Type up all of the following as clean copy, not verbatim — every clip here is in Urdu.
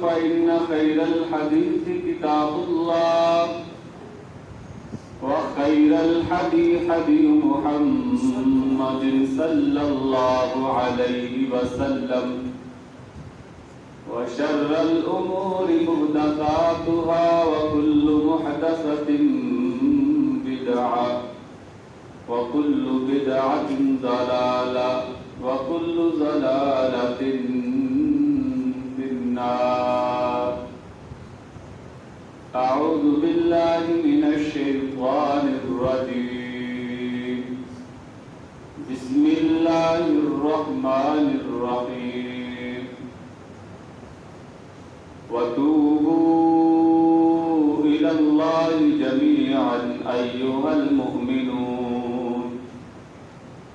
فإن خير الحديث كتاب الله وخير الهدي هدي محمد صلى الله عليه وسلم وشر الأمور محدثاتها وكل محدثة بدعة وكل بدعة ضلالة وكل ضلالة في النار. أعوذ بالله من الشيطان الرجيم. بسم الله الرحمن الرحيم. وتوبوا إلى الله جميعا أيها المؤمنون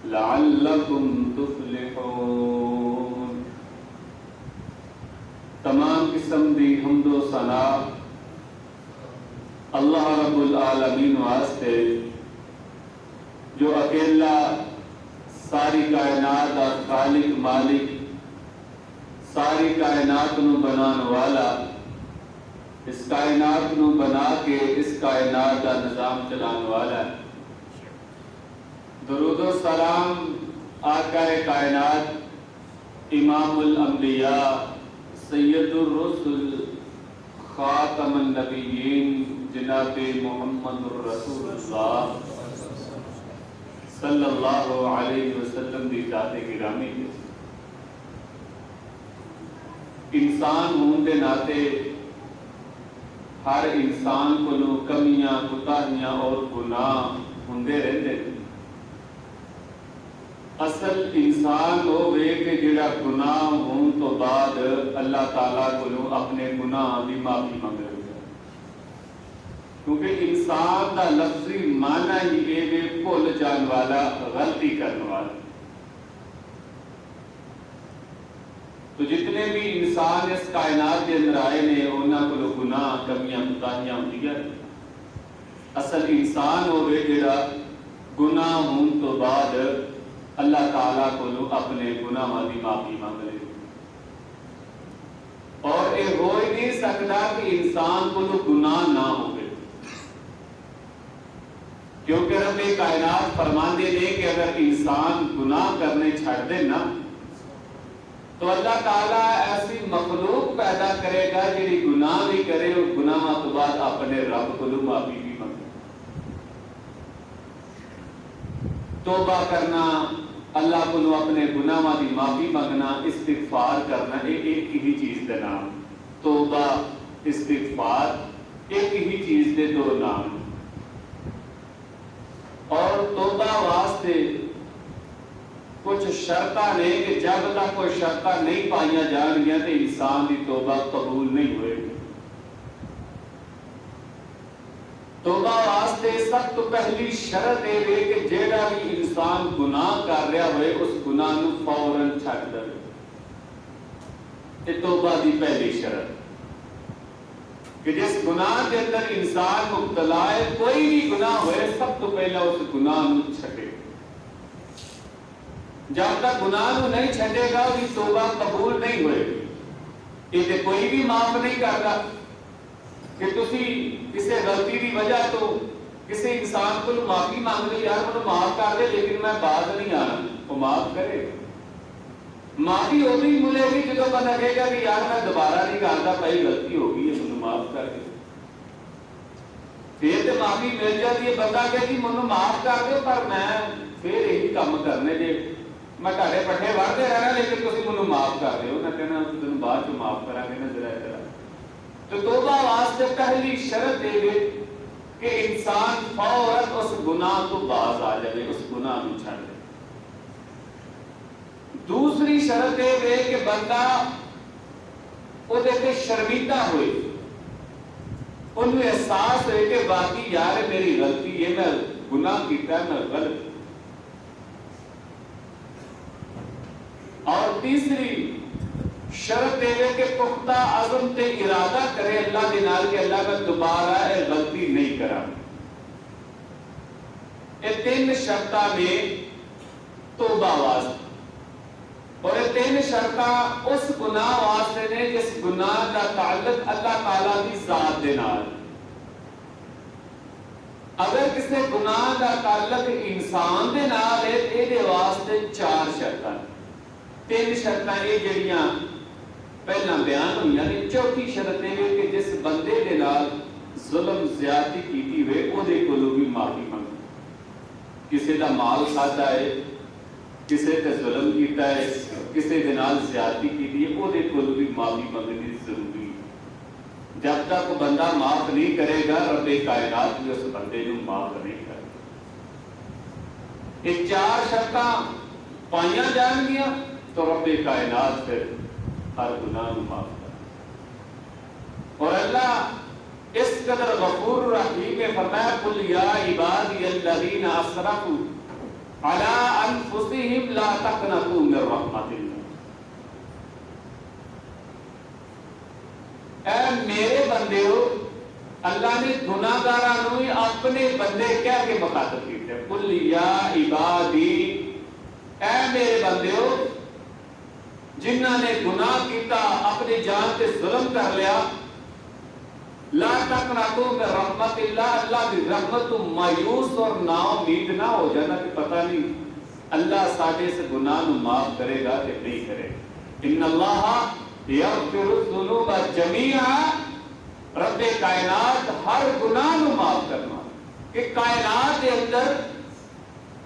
لعلكم تفلحون. تمام قسم دی حمد و ثنا اللہ رب العالمین واسطے جو اکیلا ساری کائنات دا خالق مالک، ساری کائنات نو بنان والا، اس کائنات نو بنا کے اس کائنات دا نظام چلان والا ہے. درود و سلام آقا کائنات امام الانبیاء سید الرسل خاتم النبیین جناب محمد الرسول اللہ صلی اللہ علیہ وسلم دی ذات گرامی ہے. انسان ہون دے ناتے ہر انسان کو کمیاں کوتاہیاں اور گناہ ہوندے رہندے. اصل انسان ہوئے کہ جڑا گناہ ہون تو بعد اللہ تعالیٰ کو اپنے گناہ بھی معافی منگے، کیونکہ انسان دا لفظی معنی ہی یہ بھول جان والا، غلطی کرنے والا. تو جتنے بھی انسان اس کائنات کے اندر آئے نے انہاں کو گناہ کمیاں کوتاہیاں ہوندی ہیں. اصل انسان ہوئے جڑا گناہ ہون تو بعد اللہ تعالیٰ کو اپنے گناہ دی معافی مانگ لے. اور یہ ہو ہی نہیں سکتا کہ انسان کو گناہ نہ ہو، کیونکہ رب کائنات فرماندے نے کہ اگر انسان گناہ کرنے چھڑ دے نا تو اللہ تعالیٰ ایسی مخلوق پیدا کرے گا جی گناہ بھی کرے اور گناہ تو بعد اپنے رب کو معافی بھی مانگے. توبہ کرنا، اللہ کو اپنے گناہ دی معافی مانگنا، استغفار کرنا، ایک ہی چیز دے نام. توبہ استغفار ایک ہی چیز دے دو نام. اور توبہ واسطے کچھ شرطاں نے کہ جب تک کوئی شرطاں نہیں پائیاں جان گیا تو انسان کی توبہ قبول نہیں ہوئے. توبہ واسطے سب تو پہلی شرط یہ ہے کہ جیڑا بھی انسان گناہ کر رہا ہوئے اس گناہ نو فوراً چھڈ دے. یہ توبہ دی پہلی شرط کہ جس گناہ کے اندر انسان مبتلا ہے، کوئی بھی گناہ ہوئے سب تو پہلا اس گناہ نو چھڈے. جب تک گناہ نو نہیں چھڈے گا اس کی توبہ قبول نہیں ہوئے. یہ کوئی بھی معاف نہیں کرتا کہ تسی کسی غلطی کی وجہ تو کسی انسان کو معافی مانگ لی، یار مجھے معاف کر دے لیکن میں باز نہیں آنا، وہ معاف کرے. معافی ادو ہی ملے گی جب پتا لگے گا کہ یار میں دوبارہ نہیں کرتا، پہلی غلطی ہو گئی ہے، مجھے معاف کر دے. پھر تو معافی مل جاتی ہے، بندہ کہ جی مجھے معاف کر دو پر میں پھر یہی کام کرنے دے، میں تھوڑے پٹھے وڑھتے رہنا لیکن تسی مجھے معاف کر دو. میں کہنا تین بعد چ معاف کرا گے نا ذرا ذرا. تو توبہ واسطے پہلی شرط دے گے کہ انسان فوراً اس گناہ تو باز آ جائے، اس گناہ کو چھڑ دے. دوسری شرط یہ ہے کہ بندہ وہ دیکھے شرمندہ ہوئے، انہیں احساس ہے کہ باقی یار میری غلطی ہے، میں گناہ کیتا ہے، میں غلط. اور تیسری شرط ہے کہ پختہ عزم تے ارادہ کرے اللہ کے نال کہ اللہ کا دوبارہ غلطی نہیں کرا. یہ تین شرطاں نے توبہ واسطے. اور یہ تین شرطاں اس گناہ واسطے نے جس گناہ کا تعلق اللہ تعالیٰ کی ذات دے نال۔ اگر کسی گناہ کا تعلق انسان دے نال ہے یہ واسطے چار شرطاں، تین شرطاں یہ جڑیاں پہلا بیان ہوئی نے۔ چوتھی شرط یہ ہے کہ جس بندے دے نال ظلم زیادتی کیتی ہوئے وہ دے کولوں بھی معافی منگ، کسی دا مال کھادا ہے، کسی تے ظلم کیتا ہے، کسی دے نال زیادتی کیتی ہے، وہ دے کولوں بھی معافی منگنی ضروری ہے۔ جب تک بندہ معاف نہیں کرے گا رب کائنات بھی اس بندے کو معاف نہیں کرے گا۔ یہ چار شرطاں پائیاں جان گیا تو رب کائنات پھر ہر گناہ کو معاف کر۔ اور اللہ اس قدر غفور رحیم میں فرمایا قل یا عبادی الذین اسرفوا علی انفسہم لا تقنطوا من رحمت اللہ۔ اے میرے بندیو، اللہ نے گناہ گاراں ہی اپنے بندے کہہ کے مخاطب کیتے ہیں، قل یا عبادی، اے میرے بندیو جنہاں نے گناہ کیتا، اپنی جان تے ظلم کر لیا، لا تقنطوا من رحمت اللہ، اللہ کی رحمت تو مایوس اور نا امید نہ ہو جانا کہ پتہ نہیں اللہ ساڈے سے گناہ نو معاف کرے گا کہ نہیں کرے گا۔ ان اللہ یغفر الذنوب جميعا، رب کائنات ہر گناہ نو معاف کرنا، کہ کائنات کے اندر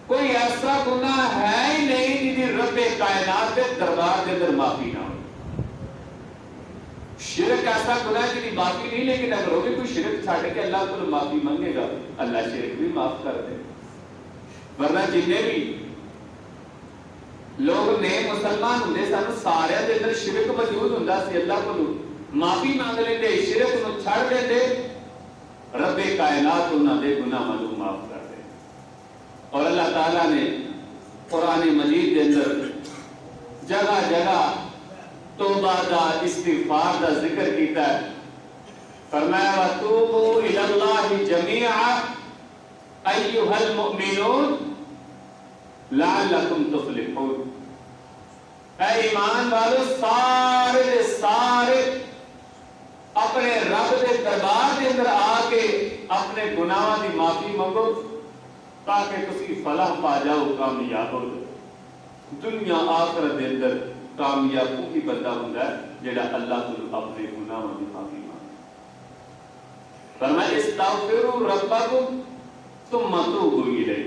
کوئی ایسا گناہ ہے ہی نہیں جی رب کائنات کے دربار کے اندر معافی نہ ہو۔ شرک ایسا گناہ ہے جی معافی نہیں، لیکن اگر وہ بھی کوئی شرک چھاڑ کے اللہ کو معافی مانگے گا اللہ شرک بھی معاف کر دے۔ ورنہ جتنے بھی لوگ نے مسلمان ہوں سن سارے دے اندر شرک موجود ہوں سی، اللہ کو معافی مانگ لیندے، شرک نو چھڑ دیندے، رب کائنات انہاں دے گناہاں نو معاف کر دے۔ اور اللہ تعالیٰ نے قرآن مجید کے اندر جگہ جگہ توبہ دا استغفار دا ذکر کیتا ہے۔ فرمایا وَتُوبُوا إِلَى اللَّهِ جَمِيعًا أَيُّهَا الْمُؤْمِنُونَ لَعَلَّكُمْ تُفْلِحُونَ۔ اے ایمان والو سارے دے سارے اپنے رب دے دربار دے اندر آ کے اپنے گناہاں دی معافی منگو تاکہ تسی فلاح پا جاؤ، کامیاب ہو جاؤ۔ دنیا آخرت دے اندر کامیاب وہی بندہ ہوندا ہے جڑا اللہ کو اپنے گناہاں دی معافی مانگے۔ فرمایا استغفروا ربکم ثم توبوا الیہ،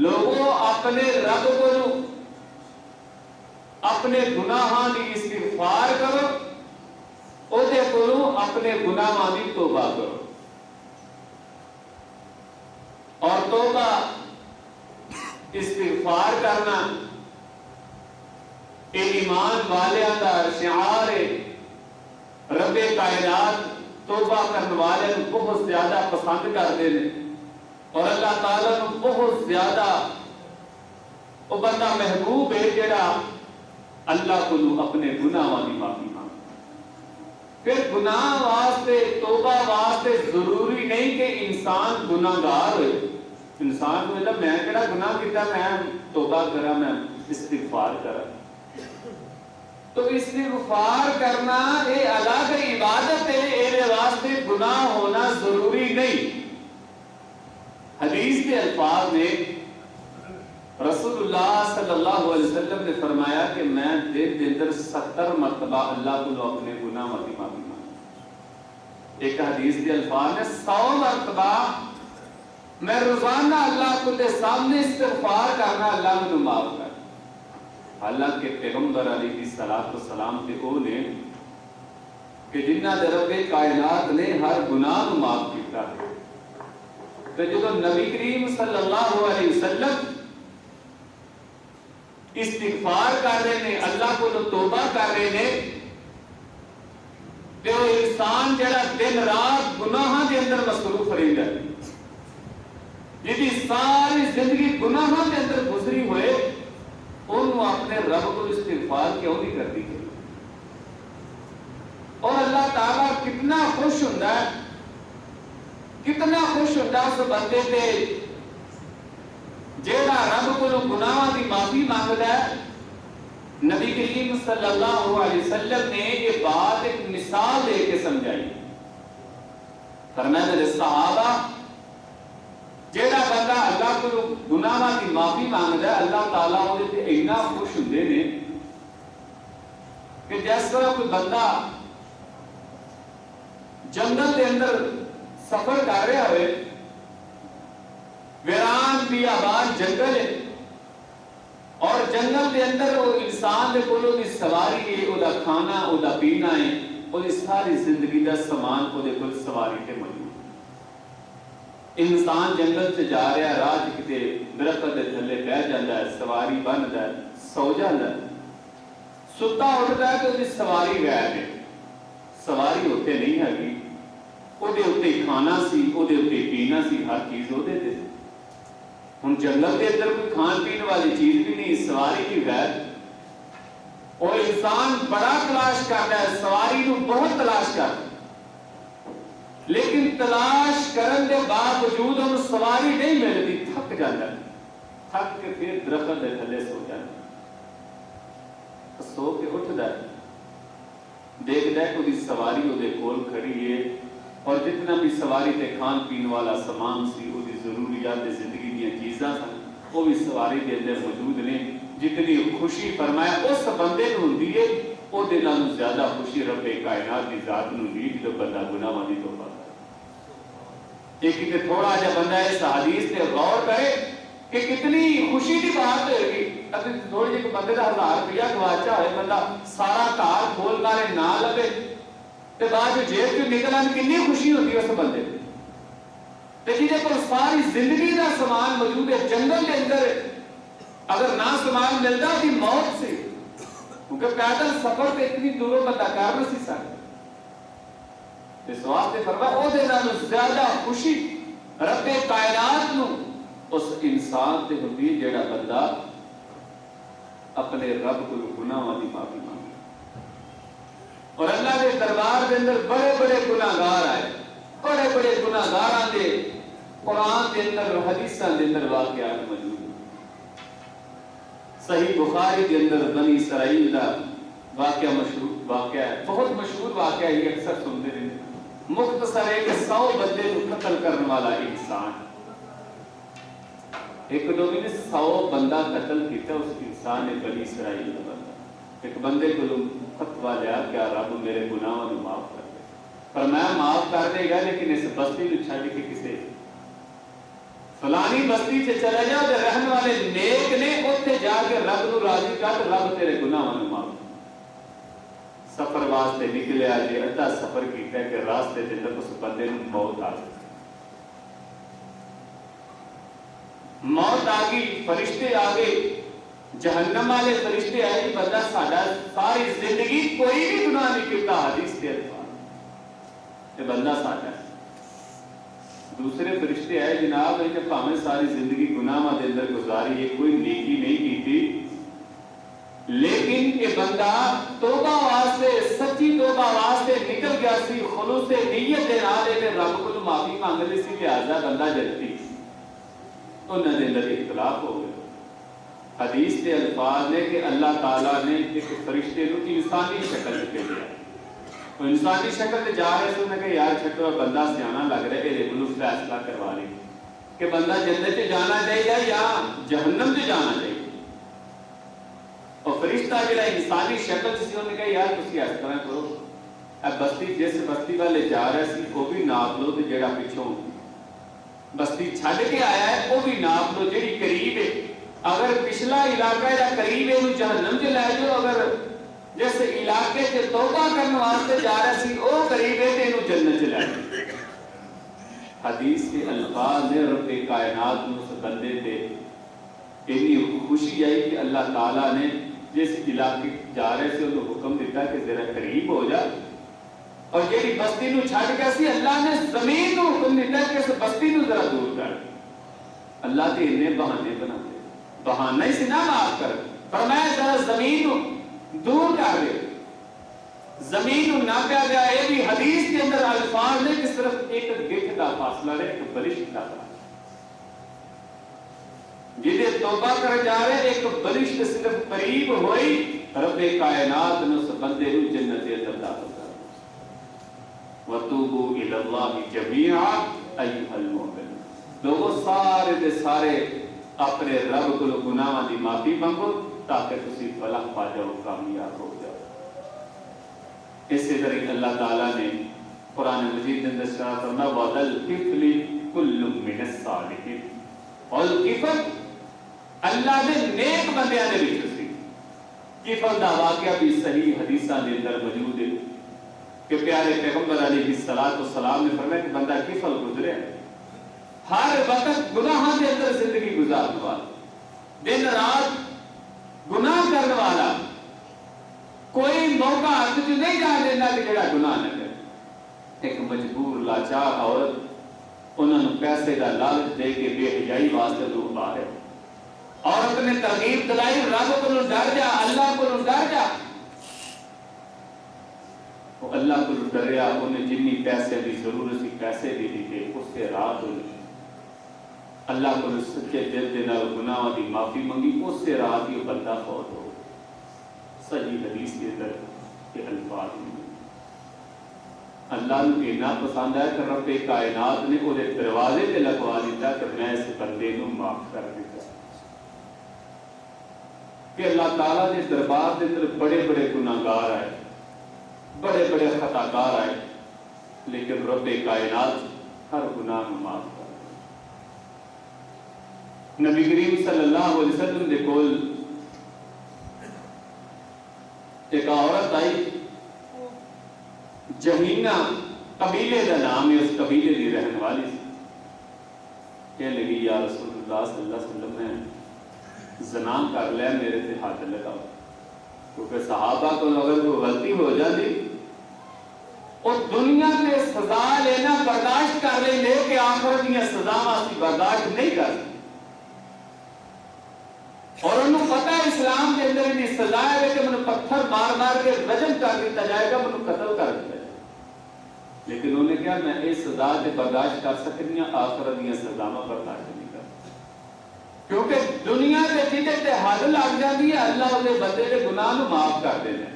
لوگوں اپنے رب کو اپنے گناہاں دی استغفار کرو، او دے کولوں اپنے گناہاں دی توبہ کرو۔ اور توبہ استغفار کرنا اے ایمان والیاں دا شعار ہے۔ رب کائنات توبہ کرنے والے بہت زیادہ پسند کرتے ہیں، اور اللہ تعالیٰ نے بہت زیادہ وہ بندہ محبوب ہے جڑا اللہ کو اپنے گناہاں دی معافی مانگے۔ پھر گناہ واسطے توبہ واسطے ضروری نہیں کہ انسان گناہگار ہوئے، انسان کو میں کہڑا گناہ کیتا میں توبہ کرا، میں استغفار کرا۔ تو استغفار کرنا یہ الگ عبادت ہے، یہ واسطے گناہ ہونا ضروری نہیں۔ حدیث کے الفاظ میں رسول اللہ صلی اللہ علیہ وسلم نے فرمایا کہ میں دن کے اندر 70 مرتبہ اللہ کو اپنے گناہ کی معافی مانگتا۔ ایک حدیث کے الفاظ میں 100 مرتبہ میں روزانہ اللہ کو دے سامنے استغفار کرنا، اللہ مجھے معاف کر۔ حالانکہ پیغمبر علیہ الصلوۃ والسلام تے او نے کہ جنہاں دے رب کائنات نے ہر گناہ کو معاف کیتا ہے۔ تے جدوں نبی کریم صلی اللہ علیہ وسلم استغفار کر رہے ہیں، اللہ کو توبہ کر رہے ہیں، تے وہ انسان جڑا دن رات گناہاں دے اندر مصروف رہندا ہے، جدی ساری زندگی گناہاں دے اندر گزری ہوئے، انہوں اپنے رب کو استغفار کیوں نہیں کرتی؟ اور اللہ تعالیٰ کتنا خوش ہوتا ہے، کتنا خوش ہوتا ہے اس بندے تے جیڑا رب کو گناہاں دی معافی مانگدا ہے نبی کریم صلی اللہ علیہ وسلم نے یہ بات ایک مثال دے کے سمجھائی. فرمایا میرے صحابہ جیڑا بندہ اللہ کو گناہاں دی معافی مانگدا ہے اللہ تعالیٰ اودے تے اتنا خوش ہوندے نے کہ جس طرح کوئی بندہ جنگل دے اندر سفر کر رہا ہوئے، ویران بیابان جنگل ہے اور جنگل دے اندر وہ انسان دے کولوں دی سواری ہے، اودا کھانا اودا پینا ہے، اودی ساری زندگی دا سامان اودے کول سواری تے موجود. انسان جنگل سے جا رہا ہے، راہ کتے درخت دے تھلے بیٹھ جاندا ہے، سواری بندا ہے، سو جاندا ہے، ستا اٹھدا ہے تو اودی سواری غائب ہے. سواری ہوتے نہیں ہے، اودے اوتے کھانا سی، اودے اوتے پینا سی، ہر چیز اودے تے. ہن جنگل دے اندر کوئی کھان پین والی چیز بھی نہیں، سواری بھی غائب، اور انسان بڑا تلاش کرتا ہے، سواری نو بہت تلاش کرتا ہے، لیکن تلاش کرن دے باوجود ہم سواری نہیں ملتی، تھک جاتا ہے، تھک کے پھر درخت دے تھلے سو جاتا ہے. سو کے اٹھدا ہے، دیکھدا ہے کوئی سواری اودے کول کھڑی ہے اور جتنا بھی سواری تے کھان پین والا سامان سی، اودی ضروریات زندگی دیاں چیزاں سن، وہ بھی سواری دے اندر موجود نے. جتنی خوشی فرمایا اس بندے نوں ہوندی ہے، او دے نالوں زیادہ خوشی رب کائنات دی ذات نوں ہوندی ہے جدوں بندہ گناہاں دی توبہ. ایک تے تھوڑا جا بندہ اس حدیث تے غور کرے کہ کتنی خوشی کی بات ہوگی. اگر تھوڑے جے بندے دا 1000 روپیہ گواچا ہوئے، بندہ سارا کار کھول کے نہ لبے تے بعد جیب چ نکلن کنی خوشی ہوتی ہے اس بندے تے جہدے کول ساری زندگی دا سامان موجود ہے. جنگل دے اندر اگر نہ سامان ملتا دی موت سی، کیونکہ پیدل سفر تے اتنی دوروں بندہ کر نہیں سی سکتا. اس واسطے فرمایا او دے نال زیادہ خوشی رب کائنات نو اس انسان تے ہوندی ہے جیڑا بندہ اپنے رب کو گناہاں دی معافی مانگے. اور اللہ دے دربار دے اندر بڑے بڑے گناہگار آئے، بڑے بڑے گناہگاراں دے قرآن دے اندر حدیثاں دے اندر واقعات موجود ہیں. صحیح بخاری دے اندر بنی اسرائیل دا واقعہ مشہور واقعہ ہے، بہت مشہور واقعہ ہے، یہ اکثر سنتے رہتے ہیں. مختصر ہے کہ 100 بندے کو قتل کرنے والا انسان، ایک دو نے 100 بندہ قتل کیتا. اس انسان نے بنی اسرائیل کا بندہ ایک بندے کو فتویٰ لیا کہ رب میرے گناہوں کو معاف کر دے. پر میں معاف کر دے گا لیکن اس بستی کو چھڈ کے کسی فلانی بستی سے چلا جا تے رہن والے نیک نے اوتھے جا کے رب نو راضی کر، رب تیرے گناہوں کو معاف. سفر واسطے نکلیا جی، ادھا سفر کیتا ہے کہ راستے دے اندر اس بندے نوں موت آ گئی. موت آ گئی، فرشتے آ گئے، جہنم والے فرشتے آئے کہ بندہ ساڈا ساری زندگی کوئی بھی گناہ نہیں کیتا، حدیث کے الفاظ یہ بندہ ساڈا ہے. دوسرے فرشتے آئے جناب کہ بھاویں ساری زندگی گناہاں دے اندر گزاری ہے، کوئی نیکی نہیں کیتی، لیکن یہ بندہ توبہ واسطے سچی توبہ واسطے نکل گیا سی، خلوص نیت دے نال اے رب کو معافی مانگدے سی، لہذا بندہ جنتی. انہاں دے اندر اختلاف ہو گیا. حدیث کے الفاظ نے کہ اللہ تعالیٰ نے ایک فرشتے کو انسانی شکل میں بھیجا. وہ انسانی شکل میں جا رہے تھے، انہوں نے کہا یار چھٹو بندہ سیانا لگ رہا ہے، یہ کو فیصلہ کروا لیں کہ بندہ جنت سے جانا چاہیے یا جہنم سے جانا چاہیے. اور فرشتہ جڑا انسانی شکل سے انہوں نے کہا یار تسی اس طرح کرو، اب بستی جس بستی والے جا رہے سی وہ بھی ناپ لو، تے جڑا پچھوں بستی چھڈ کے آیا ہے وہ بھی ناپ لو، جڑی قریب ہے. اگر پچھلا علاقہ یا قریب ہے جہنم سے لے جاؤ، اگر جس علاقے سے توبہ کرنے واسطے جا رہا سی وہ قریب ہے تے انہوں جنت سے لے جاؤ. حدیث کے الفاظ نے رب کائنات میں اس بندے تے اتنی خوشی آئی کہ اللہ تعالیٰ نے جس علاقے جا رہے سے انہوں حکم دیتا کہ ذرا قریب ہو جا، اور جیڑی بستی نو چھڈ کے سی اللہ نے زمین نو حکم دیتا کہ اس بستی نو ذرا دور کر. اللہ تے انہیں بہانے بناتے، بہانہ ہی سے نہ معاف کر، فرمایا ذرا زمین نو دور کر دے، زمین نو نہ پیا گیا. یہ بھی حدیث کے اندر الفاظ نے کہ صرف ایک گٹھ کا فاصلہ ہے، ایک بلش کا فاصلہ. جدے توبہ کر جا رہے ایک بلش صرف قریب ہوئی رب کائنات نے اس بندے کو جنت عطا کر وتوبوا الی اللہ جميعا ایھا المؤمنون لوگوں سارے دے سارے اپنے رب کو گناہاں دی معافی منگو تاکہ تسی فلاح پا جاؤ کامیاب ہو جاؤ. اسی طرح اللہ تعالیٰ نے قرآن مجید میں اندر شاہ فرمایا وَذَلْكِفْلِ كُلٌّ مِّنَ الصَّالِحِينَ اور کفل اللہ دے نیک بندیاں نے بھی سی. کفل دا واقعہ بھی صحیح حدیثاں دے اندر موجود ہے کہ پیارے پیغمبر علیہ الصلوۃ والسلام نے فرمایا کہ بندہ کفل گزرے ہر وقت گناہاں دے اندر زندگی گزارنے والا دن رات گناہ کرنے والا کوئی موقع ہاتھ چ نہیں جان دینا کہ جڑا گناہ نہ کرے. ایک مجبور لاچار عورت انہوں نے پیسے کا لالچ دے کے بے حیائی واسطے لوگ مارے. عورت نے ترغیب دلائی رب کو ڈر جا اللہ کو ڈر جا. وہ اللہ کو ڈریا انہیں جنی پیسے کی ضرورت سی پیسے دے دیتے اس سے رات اللہ کو سچے دل دے نال گناہاں دی معافی منگی اس سے رات ہی بندہ فوت ہو. صحیح حدیث کے اندر کے الفاظ ہیں. اللہ نے اتنا پسند ہے کہ رب کائنات نے وہ دروازے تے لگوا دیتا کہ میں اس بندے کو معاف کر دیتا. کہ اللہ تعالیٰ نے دربار کے اندر بڑے بڑے گناہگار آئے بڑے بڑے خطاکار آئے لیکن رب کائنات ہر گناہ کو معاف کر. نبی کریم صلی اللہ علیہ وسلم دے کول ایک عورت آئی جہینہ قبیلے کا نام ہے اس قبیلے کی رہنے والی سی. کہنے لگی یا رسول اللہ صلی اللہ علیہ وسلم نے زنا کر لیا میرے سے ہاتھ لگاؤ. کیونکہ صحابہ کو اگر کوئی غلطی ہو جاتی اور دنیا میں سزا لینا برداشت کر لیں لے کے آخرت میں سزا واسی برداشت نہیں کر سکتے. اور انہوں پتہ ہے اسلام کے اندر انہیں سزا ہے کہ انہوں پتھر مار مار کے رجم کر دیتا جائے گا انہوں قتل کر دیا جائے. لیکن انہوں نے کہا میں اس سزا سے برداشت کر سکتی ہوں آخرت میں سزا میں برداشت نہیں کر سکتی. کیونکہ دنیا کے جیتے تے حد لگ جاتی ہے اللہ کے بندے کے گناہ کو معاف کر دینا ہے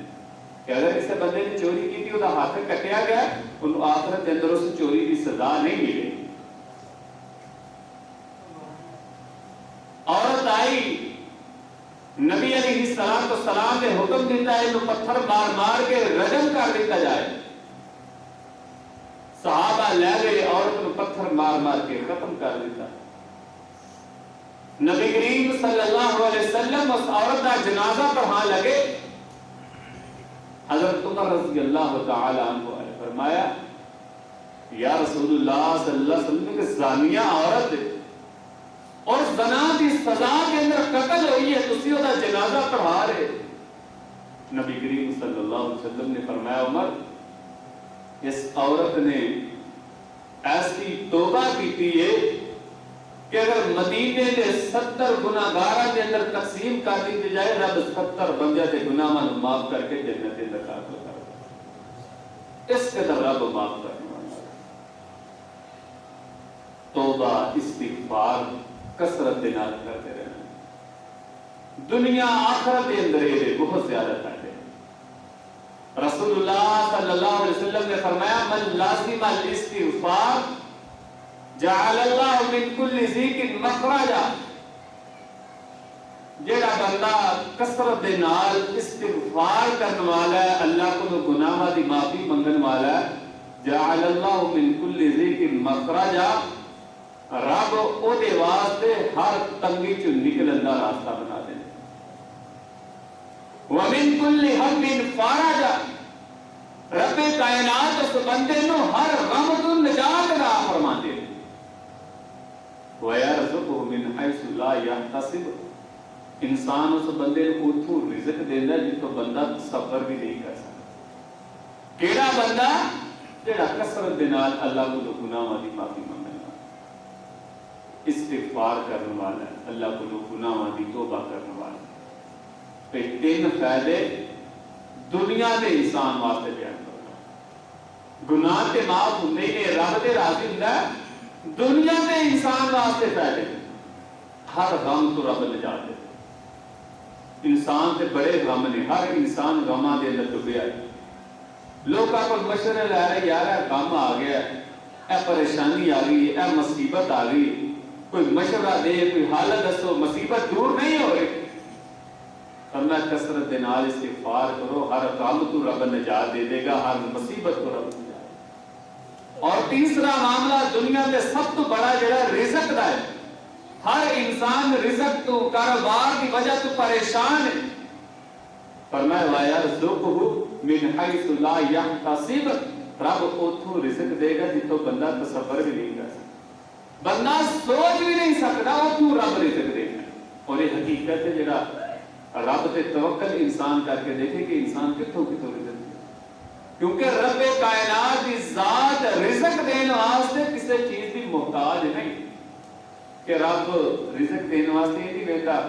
کہ اگر اس بندے نے چوری کی تھی وہ ہاتھ کٹیا گیا انہوں آخرت کے اندر اس چوری کی سزا نہیں ملے. عورت آئی نبی علیہ السلام نے حکم دیتا ہے انہوں پتھر مار مار کے رجم کر دیتا جائے. صحابہ لے گئے عورت نے پتھر مار مار کے ختم کر دیتا. نبی کریم صلی اللہ علیہ وسلم اس عورت کا جنازہ پڑھا لگے. حضرت عمر رضی اللہ تعالی عنہ نے فرمایا یا رسول اللہ صلی اللہ علیہ وسلم کہ زانیہ عورت اور زنا کی سزا کے اندر قتل ہوئی ہے تسی وہ جنازہ پڑھا رہے. نبی کریم صلی اللہ علیہ وسلم نے فرمایا عمر اس عورت نے ایسی توبہ کی ہے کہ اگر مدینے کے 70 گناہگاراں کے اندر تقسیم کر دی جائے رب 70 بندے کے گناہاں کو معاف کر کے جنت میں داخل کر دے. اس قدر رب معاف کرنے والا. توبہ استغفار کثرت دے نال کرتے رہنا دنیا آخرت کے اندر یہ بہت زیادہ فائدے. رسول اللہ صلی اللہ علیہ وسلم نے فرمایا من لازم الاستغفار جعل اللہ من کل ضیق مخرجا. جیڑا بندہ کثرت دے نال استغفار کرنے والا ہے اللہ کو گناہاں دی معافی منگن والا ہے جعل اللہ من کل ضیق مخرجا رب او دے واسطے ہر تنگی چ نکلن دا راستہ بنا دے. ومن کل ہم فارجا رب کائنات اس بندے نو ہر غم تو نجات عطا فرما دے. وَيَرْزُقُهُ مِنْ حَيْثُ لَا يَحْتَسِبُ انسان اس بندے کو اتھو رزق دینا جس کو بندہ تصور بھی نہیں کر سکتا. کیڑا بندہ جڑا کثرت دے نال اللہ کو گناہاں دی معافی منگنا استغفار کرنے والا ہے اللہ کو گناہاں دی توبہ کرنے والا ہے. پہ 3 فائدے دنیا دے انسان واسطے بیان کرنا. گناہ تے معاف ہوندے نے رب تے راضی ہوندا ہے. دنیا دے انسان واسطے فائدے ہر غم تو رب نجات دے. انسان تے بڑے غم نے، ہر انسان غماں دے اندر ڈبیا ہے. لوکاں کول مشورے لے رہے یار غم آ گیا، اے پریشانی آ گئی، اے مصیبت آ گئی، کوئی مشورہ دے، کوئی حل دسو، مصیبت دور نہیں ہو رہی. فرمایا کثرت دے نال استغفار کرو، ہر غم تو رب نجات دے دے گا، ہر مصیبت کو رب نجات. اور تیسرا معاملہ دنیا میں سب تو بڑا جڑا رزق دا ہے. ہر انسان رزق تو کاروبار کی وجہ تو پریشان ہے. فرمایا وَيَرْزُقْهُ مِنْ حَيْثُ لَا يَحْتَسِبُ، رب اتھوں رزق دے گا جتوں بندہ تصور بھی نہیں کر سکتا، بندہ سوچ بھی نہیں سکتا، اتھوں رب رزق دے گا. اور یہ حقیقت ہے جڑا رب تے توکل انسان کر کے دیکھے کہ انسان کتوں کتوں رزق دے. کیونکہ رب کائنات کی ذات رزق دین واسطے کسی چیز کی محتاج نہیں کہ رب رزق دین واسطے یہ نہیں کہتا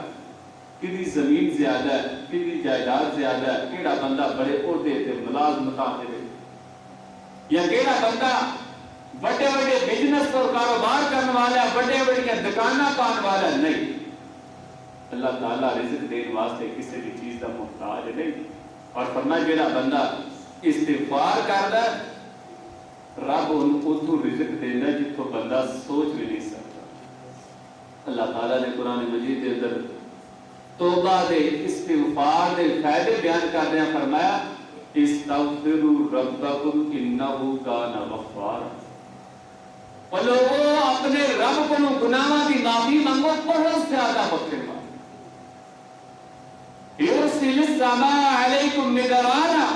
کہ زمین زیادہ ہے، کہ جائیداد زیادہ ہے، کیڑا بندہ بڑے عہدے تے ملازمتاں دے، یا کیڑا بندہ بڑے بڑے بزنس اور کاروبار کرنے والا، بڑے بڑی دکاناں پان والا نہیں. اللہ تعالیٰ رزق دین واسطے کسی بھی چیز کا محتاج نہیں. اور فرمایا جڑا بندہ استغفار کردا رب اتوں رزق دیندا جتوں بندہ سوچ بھی نہیں سکتا. اللہ تعالیٰ نے قرآن مجید کے اندر توبہ دے استغفار دے فائدے بیان کردیاں فرمایا استغفروا ربکم انہ کان غفارا. اور لوگوں اپنے رب کو گناہاں دی معافی منگو، بہت زیادہ بخشنے والا. یرسل السماء علیکم مدرارا،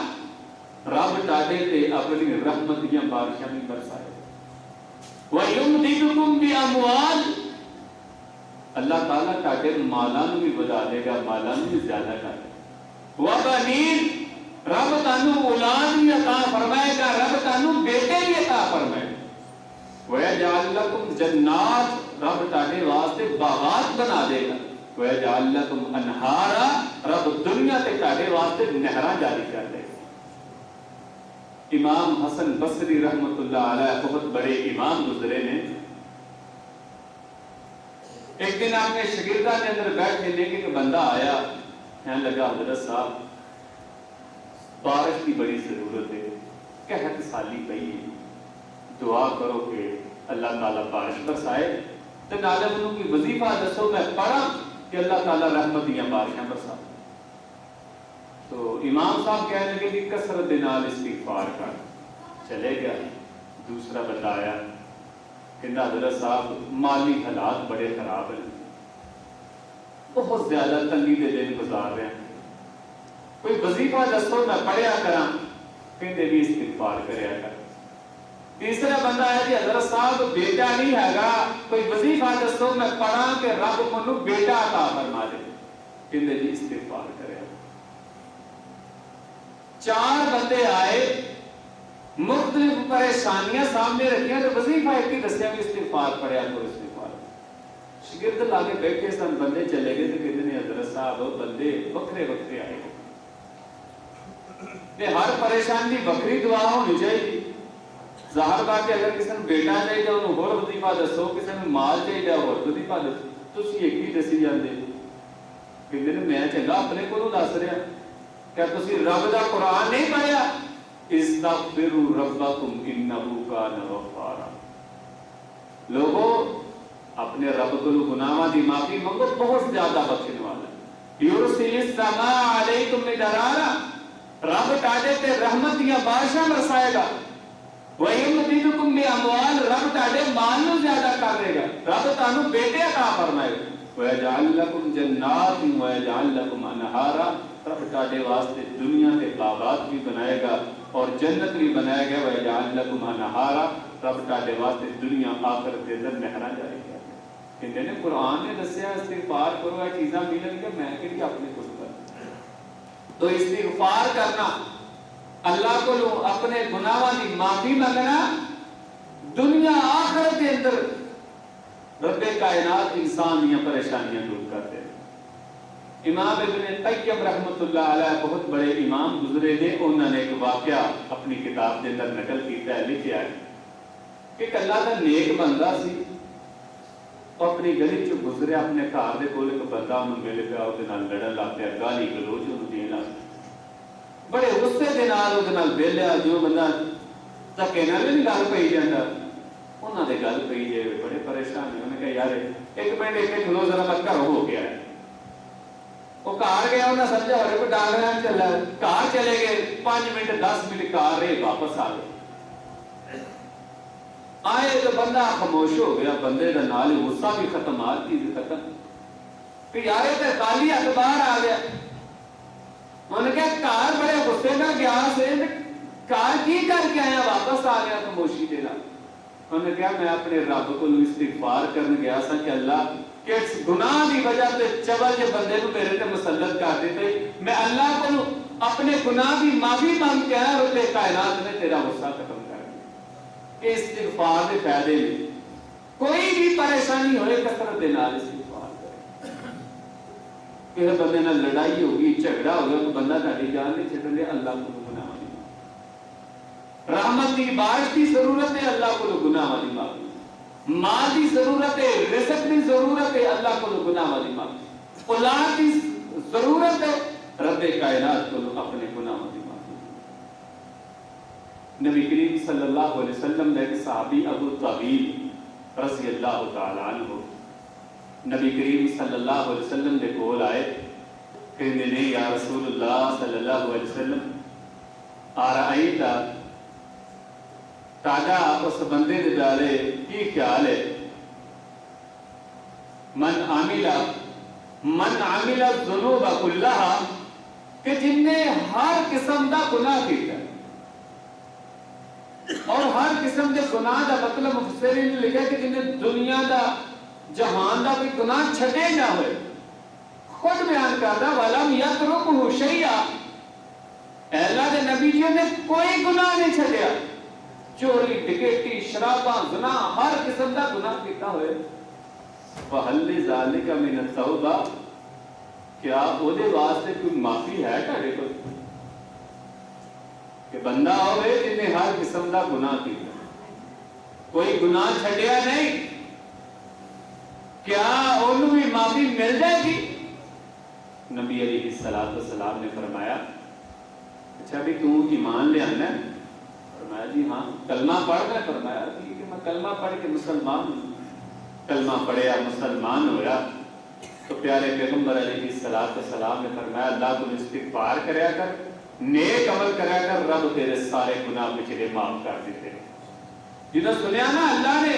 رب تاڈے تے اپنی رحمت دیاں بارشاں بھی برسائے. وَيُمْدِدُكُمْ بِأَمْوَالٍ، اللہ تعالیٰ تاڈے مالاں بھی بڑھا دے گا، مالاں بھی زیادہ کر دے گا. وَبَنِينَ، رب تانوں اولاد بھی عطا فرمائے گا، رب تانوں بیٹے بھی عطا فرمائے گا. وَيَجْعَلْ لَكُمْ جَنَّاتٍ، رب تاڈے واسطے باغات بنا دے گا. وَيَجْعَلْ لَكُمْ أَنْهَارًا، رب دنیا تے تاڈے واسطے نہراں جاری کر دے گا. امام حسن بصری رحمت اللہ علیہ بہت بڑے امام گزرے نے. ایک دن آپ نے شاگرداں کے اندر بیٹھے لیکن ایک بندہ آیا، کہنے لگا حضرت صاحب بارش کی بڑی ضرورت ہے، قحط سالی پئی ہے، دعا کرو کہ اللہ تعالیٰ بارش برسائے. تو نالے انہوں کی وظیفہ دسو میں پڑھا کہ اللہ تعالیٰ رحمت دیاں بارشاں برسائے. تو امام صاحب کہنے لگے کہ کثرت دے نال استغفار کر. چلے گیا. دوسرا بندہ آیا، کہنا حضرت صاحب مالی حالات بڑے خراب ہیں، بہت زیادہ تنگی دے دن گزار رہے ہیں، کوئی وظیفہ دسو میں پڑھیا کراں. کہندے بھی استغفار کریا کر. تیسرا بندہ آیا کہ حضرت صاحب بیٹا نہیں ہے، کوئی وظیفہ دسو میں پڑھاں کہ رب منوں بیٹا عطا فرما دے. کہندے بھی استغفار کریا. چار بندے آئے، مختلف پریشانیاں سامنے رکھیاں، تو وظیفہ ایک ہی دسیا بھی استغفار پڑھیا کرو استغفار. شاگرد لاگے بیٹھے سن، بندے چلے گئے تو کہتے ہیں حضرت صاحب بندے وکھرے وکھرے آئے، ہر پریشانی کی وکری دعا ہونی چاہیے. ظاہر بات ہے اگر کسی نے بیٹا چاہیے انہوں ہور وظیفہ دسو، کسی نے مال چاہیے ہور وظیفہ دسو، تسی ایک ہی دسی جاندے. کہتے ہیں میں چنگا اپنے کو دس رہا، کیا تسی رب دا قرآن نہیں پڑھیا؟ استغفروا ربکم انہ کان غفارا. لوگوں اپنے رب کو گناہاں دی معافی منگو، بہت زیادہ بخشنے والا. یرسل السماء علیکم مدرارا، رب تاڈے تے رحمت دیاں بارشاں برسائے گا. وَيُمْدِدُكُمْ بِأَمْوَالٍ، رب تاڈے مال نوں زیادہ کر دے گا، رب تانوں بیٹے عطا فرمائے گا. وَيَجْعَلْ لَكُمْ جَنَّاتٍ وَيَجْعَلْ لَكُمْ أَنْهَارًا، رب تاڈے واسطے دنیا کے باغات بھی بنائے گا اور جنت بھی بنائے گا. وَيَجْعَلْ لَكُمْ أَنْهَارًا، رب تاڈے واسطے دنیا آخرت کے اندر نہراں جاری کر دے. کہندے نے قرآن نے دسیا استغفار کرو، یہ چیزاں ملن گے، میں کہ اپنے کو کر. تو استغفار کرنا، اللہ کو اپنے گناہاں دی معافی منگنا، دنیا آخرت کے اندر رب کائنات انسان دیاں پریشانیاں دور کر دے. امام ابن قیم رحمت اللہ علیہ بہت بڑے امام گزرے نے. انہوں نے ایک واقعہ اپنی کتاب کے اندر نقل کیتا ہے، لکھیا ہے کہ ایک اللہ کا نیک بندہ سی اپنی گلی چ گزریا، اپنے گھر دے کول ایک بندہ انہوں مل پیا، وہ لڑن لگ پیا، گالی گلوچ انہوں دین لگ پیا، بڑے غصے دے نال وہ بہلیا، جو بندہ دھکے نال نہیں گل پئی جانا، انہوں نے گل پئی جائے، بڑے پریشان ہیں۔ انہوں نے کہا یار ایک منٹ ایک کھلو ذرا، میں گھروں ہو گیا ہے۔ وہ کار گیا، انہیں سمجھا ہو رہے کوئی ڈال رہا چلا، کار چلے گئے، 5 منٹ 10 منٹ کار رہے، واپس آ گئے۔ آئے تو بندہ خاموش ہو گیا، بندے کا نال ہی غصہ بھی ختم، آ چیز ختم کہ یار یہ خالی ہاتھ باہر آ گیا۔ انہوں نے کہا کار بڑے غصے میں گیا سے، کار کی کر کے آیا، واپس آ گیا خاموشی دے نال۔ انہوں نے کہا میں اپنے رب کو استغفار کرنے گیا سا کہ اللہ کس گناہ کی وجہ سے چبل کے بندے کو میرے تے مسلط کر دیتے، میں اللہ کو اپنے گناہ کی معافی مانگ کے آیا، رب کائنات نے تیرا غصہ ختم کر دیا۔ استغفار کے فائدے میں کوئی بھی پریشانی ہوئے کثرت دے نال استغفار کرے۔ کسی بندے نال لڑائی ہوگی، جھگڑا ہو گیا، تو بندہ تہاڈی جان نہیں چھڈن دے، اللہ کو گناہ والی رحمت کی بارش کی ضرورت ہے، اللہ کو گناہ والی معافی، مال کی ضرورت ہے، رزق کی ضرورت ہے، اللہ کو گناہ والی معافی، اولاد کی ضرورت ہے، رب کائنات کو اپنے گناہ والی معافی۔ نبی کریم صلی اللہ علیہ وسلم نے ایک صحابی ابو طویل رضی اللہ تعالی عنہ نبی کریم صلی اللہ علیہ وسلم نے کول آئے کہ نہیں یا رسول اللہ صلی اللہ علیہ وسلم آرائیت تاجا اس بندے دے بارے کی خیال ہے، من عامل الذنوب کلہا، کہ جن نے ہر قسم دا گناہ کیتا، اور ہر قسم دے گناہ دا مطلب مفسرین نے لکھا کہ جن نے دنیا دا جہان دا کوئی گناہ چھڑے نہ ہوئے، خود بیان کردا وَلَمْ يَتْرُكْهُ شَيْئًا، اے اللہ دے نبی جی نے کوئی گناہ نہیں چھڑیا، چوری ڈکیٹی شراباں زنا ہر قسم دا گناہ کیتا ہوئے، فَهَلْ لِذَلِكَ مِنَ التَّوْبَةِ، کیا او دے واسطے کوئی معافی ہے تہاڈے کول؟ کہ بندہ ہوئے جن نے ہر قسم دا گناہ کیتا، کوئی گناہ چھڈیا نہیں، کیا انہوں بھی معافی مل جائے گی؟ نبی علیہ السلام نے فرمایا اچھا بھی تو ایمان لے آنا ہے؟ فرمایا جی ہاں۔ کلمہ پڑھ کر؟ فرمایا جی کہ میں کلمہ پڑھ کے مسلمان ہوں۔ کلمہ پڑھیا، مسلمان ہویا، تو پیارے پیغمبر علیہ السلام نے فرمایا اللہ کو استغفار کریا کر، نیک عمل کریا کر، رب تیرے سارے گناہ پچھلے معاف کر دیتے۔ جنہوں سنیا نا اللہ نے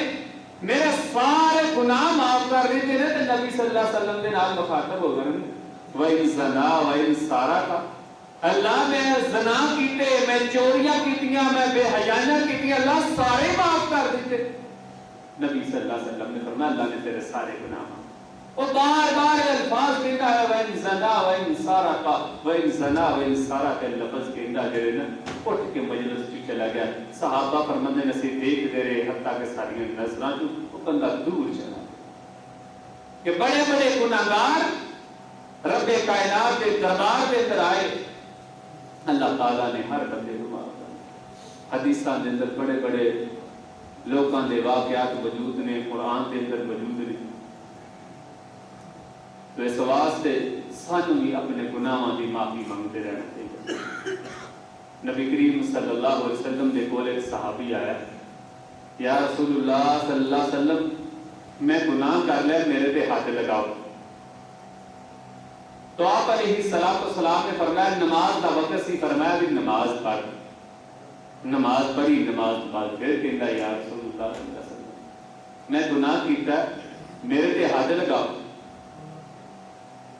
میرے سارے گناہ معاف کر دیتے ہیں، تو نبی صلی اللہ علیہ وسلم نے نال مخاطب ہو گئے وَإِن زَنَا وَإِن سَارَقَ، اللہ میں زنا کیتے، میں چوریاں کیتیاں، میں بے حیائیاں کیتیاں، اللہ سارے معاف کر دیتے۔ نبی صلی اللہ علیہ وسلم نے فرمایا اللہ نے تیرے سارے گناہ معاف۔ وہ بار بار الفاظ کہتا ہے وَإِن زَنَا وَإِن سَارَقَ، وَإِن زَنَا وَإِن سَارَقَ لفظ کہتا ہے نا، اٹھ کے مجلس سے چلا گیا۔ صحابہ فرماندے نے سے دیکھ دے رہے حتیٰ کہ ساری نظراں جو وہ بندہ دور چلا کہ بڑے بڑے گناہگار رب کائنات کے دربار کے اندر آئے، اللہ تعالیٰ نے ہر بندے کو معاف کر۔ حدیثاں دے اندر بڑے بڑے لوکاں دے واقعات موجود نے، قرآن دے اندر موجود نے، تو اس واسطے سانو بھی اپنے گناہاں دی معافی مانگتے رہنا چاہیے۔ نبی کریم صلی اللہ علیہ وسلم نے کول ایک صحابی آیا، یا رسول اللہ صلی اللہ علیہ وسلم میں گناہ کر لیا، میرے پہ ہاتھ لگاؤ۔ تو آپ علیہ السلام نے فرمایا نماز دا وقت سی، فرمایا بھی نماز پڑھ، نماز پڑھی، نماز پڑھ۔ پھر کہتا یا رسول اللہ صلی اللہ علیہ وسلم میں گناہ کیتا ہے، میرے پہ ہاتھ لگاؤ۔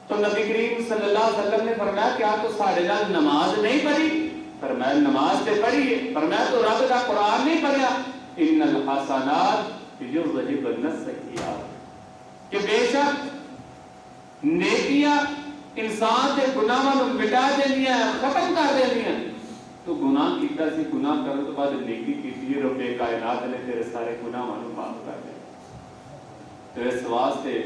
تو نبی کریم صلی اللہ علیہ وسلم نے فرمایا کیا تو ساڑھے نال نماز نہیں پڑھی؟ فرمایا نماز تے پڑھی ہے۔ فرمایا تو رب کا قرآن نہیں پڑھیا؟ ان الحسنات یذہبن السیئات، کہ بے شک نیکیاں انسان کے گناہاں نوں مٹا دینیاں، ختم کر دینیاں۔ تو گناہ کیتا سی، گناہ کرنے تو بعد نیکی کیتی ہے، رب کائنات نے تیرے سارے گناہاں نوں معاف کر دیا۔ تو اس واسطے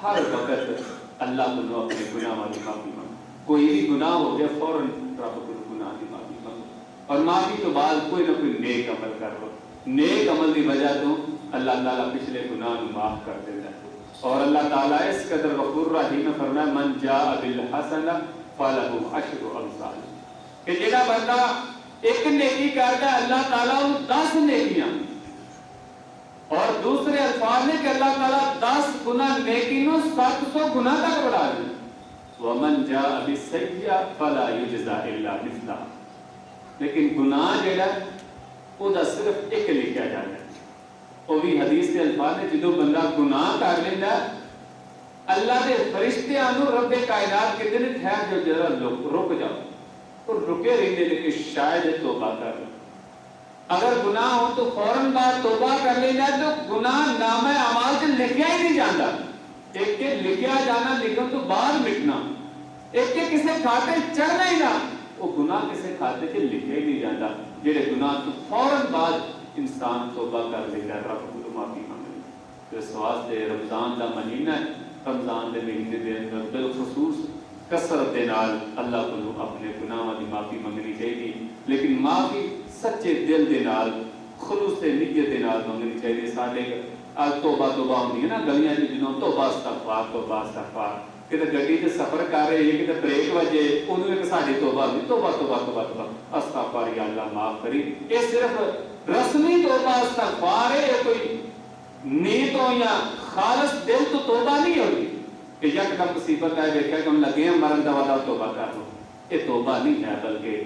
ہر وقت اللہ کو اپنے گناہاں کی معافی مانگو۔ کوئی بھی گناہ ہو گیا فوراً رب کو گناہ کی معافی مانگو، اور معافی تو بعد کوئی نہ کوئی نیک عمل کرو۔ نیک عمل کی وجہ تو اللہ تعالیٰ پچھلے گناہ کو معاف کر دیتا ہے. اور اللہ تعالیٰ اس قدر غفور رحیم فرمایا من جاء بالحسنہ فلہ عشر امثالہ کہ جہاں بندہ ایک نیکی کرتا ہے اللہ تعالیٰ وہ 10 نیکیاں. اور دوسرے الفاظ میں کہ اللہ تعالیٰ 10 گنا نیکی نو 700 گنا تک بڑھا دے. ومن جاء بالسیئہ فلا یجزا الا مثلہا لیکن گناہ جڑا وہ دا صرف ایک لکھا جاتا ہے. وہ بھی حدیث کے الفاظ ہے جدو بندہ گناہ کر لینا اللہ دے فرشتے آنو رب کائنات کے دن ٹھہر جو جرا رک جاؤ اور رکے رہنے لیکن شاید توبہ کر لیں. اگر گناہ ہو تو فوراً بعد توبہ کر لینا تو گناہ نامہ اعمال سے لکھیا ہی نہیں جاتا. ایک کے لکھیا جانا لکھن تو بعد مٹنا ایک کے کسے کھاتے چڑھنا ہی نہ وہ گناہ کسے کھاتے سے لکھیا ہی نہیں جاتا. جڑے گناہ تو فوراً بعد انسان توبہ کر لیتا رب کو معافی مانگے. تو اس واسطے رمضان دا مہینہ ہے. رمضان دے مہینے دے اندر بالخصوص کثرت دے نال اللہ کو اپنے گناہاں دی معافی منگنی چاہیے لیکن معافی سچے دل دے نال خلوص نیت دے نال منگنی چاہیے. ساڈے توبہ ہوندی ہے نا گلیاں وچ جنوں توبہ استغفار کتے گڈی تے سفر کر رہے ہیں کتے بریک وجے اونوں ایک ساڈی توبہ استغفار یا اللہ معاف کری. یہ صرف رسمی توبہ استغفار ہے. یہ کوئی نیتوں یا خالص دل تو توبہ نہیں ہوگی کہ یک دم مصیبت ہے دیکھا کہ ہم لگے ہیں مرن دا وعدہ توبہ کر لو. یہ توبہ نہیں ہے بلکہ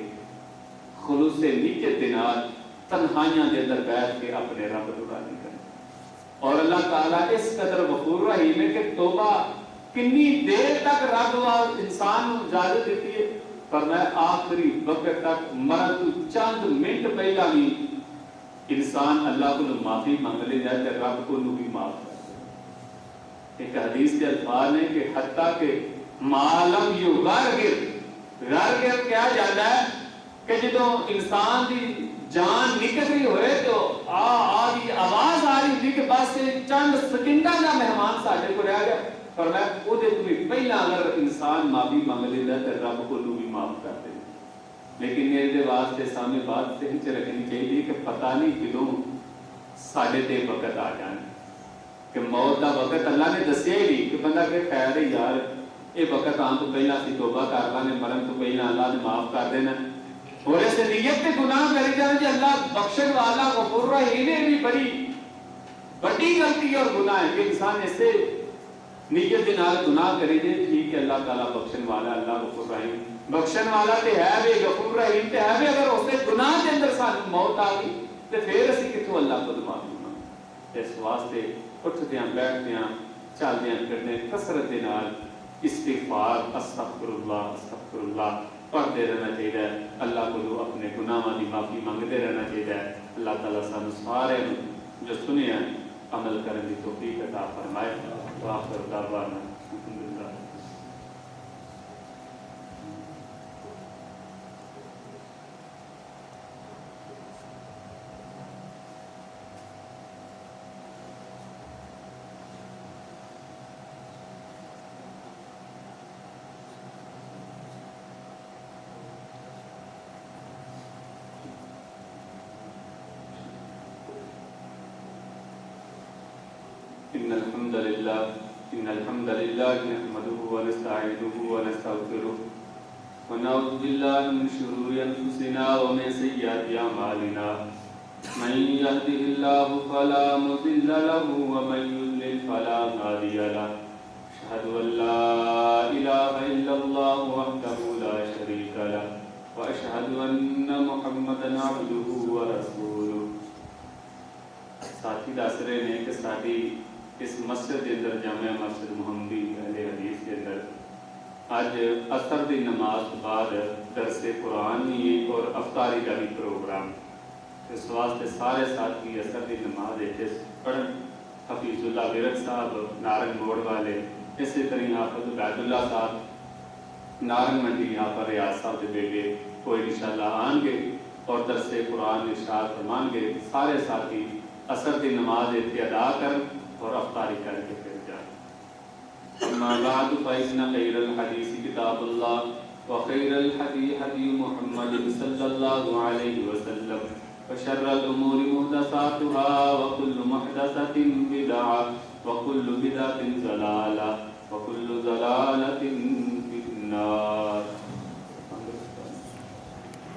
خلوص نیت دے نال تنہائیاں دے اندر بیٹھ کے اپنے رب کو راضی کریں. اور اللہ تعالیٰ اس قدر غفور رحیم ہے کہ توبہ کنی دیر تک رب وال انسان کو اجازت دیتی ہے. فرمایا آخری وقت تک مرن تو چند منٹ پہلا بھی انسان اللہ کو معافی مانگ لے جائے تو رب کو بھی معاف کر دے. ایک حدیث کے الفاظ ہے کہ حتیٰ کہ معلم غرگر کیا جاتا ہے کہ جدو انسان دی جان نکل رہی ہوئے تو دی آواز آ رہی ہوئی کہ بس چند سکنڈاں دا مہمان ساڈے کو رہ گیا. فرمایا او دے تو پہلا اگر انسان معافی مانگ لیتا تو رب کو بھی معاف کر دے. لیکن یہ دے واسطے سامنے بات صحیح سے رکھنی چاہیے کہ پتہ نہیں کدوں ساڈے تے وقت آ جانے کہ موت دا وقت اللہ نے دسیا ہی نہیں کہ بندہ کہ خیر ہے یار یہ وقت آن تو پہلا سی توبہ کر لانے مرن تو پہلا اللہ نے معاف کر دینا. اور اس نیت کے گناہ کری جانے کہ اللہ بخشن والا غفور رحیم ہے بھی بڑی غلطی اور گناہ ہے کہ انسان ایسے نیت دے نال گناہ کری دے. ٹھیک ہے اللہ تعالیٰ بخشن والا اللہ غفور رحیم بخشن والا تے ہے بھی غفور رحیم تے ہے بھی اگر اس نے گناہ کے اندر سانو موت آ گئی تے پھر اسی کتوں اللہ کو معافی مانگیں. اس واسطے اٹھدیاں بیٹھدیاں چلدیاں پھردیاں کثرت دے نال استغفار استغفر اللہ پڑھتے رہنا چاہیے. اللہ کو اپنے گناہاں دی معافی مانگتے رہنا چاہیے. اللہ تعالیٰ سانو سارے جو سنے ہیں عمل کرنے کی توفیق عطا فرمائے. وآخر دعوانا الحمدللہ. إن الحمد لله نحمده ونستعينه ونستغفره ونعوذ بالله من شرور أنفسنا ومن سيئات أعمالنا. من يهده الله فلا مضل له ومن يضلل فلا هادي له. أشهد أن لا إله إلا الله وحده لا شريك له وأشهد أن محمدا عبده ورسوله. ساتھی دس رہے ہیں کہ ساری اس مسجد کے اندر جامع مسجد محمدی اہل حدیث کے اندر اج اثر دی نماز بعد درس قرآن اور افطاری کا بھی پروگرام. اس واسطے سارے ساتھی اثر دی نماز پڑھن. حفیظ اللہ ورد صاحب نارنگ موڑ والے, اسی طرح حافظ عبید اللہ صاحب نارنگ منڈی یہاں پر ریاض صاحب کے بیٹے کوئی انشاءاللہ آن گے اور درس قرآن ارشاد فرمان گے. سارے ساتھی اثر دی نماز ادا کر اور افطاری کر کے پھر جائیں. اما بعد فإن خير الحديث كتاب الله وخير الهدي هدي محمد صلى الله عليه وسلم وشر الأمور محدثاتها وكل محدثة بدعة وكل بدعة ضلالة وكل ضلالة في النار.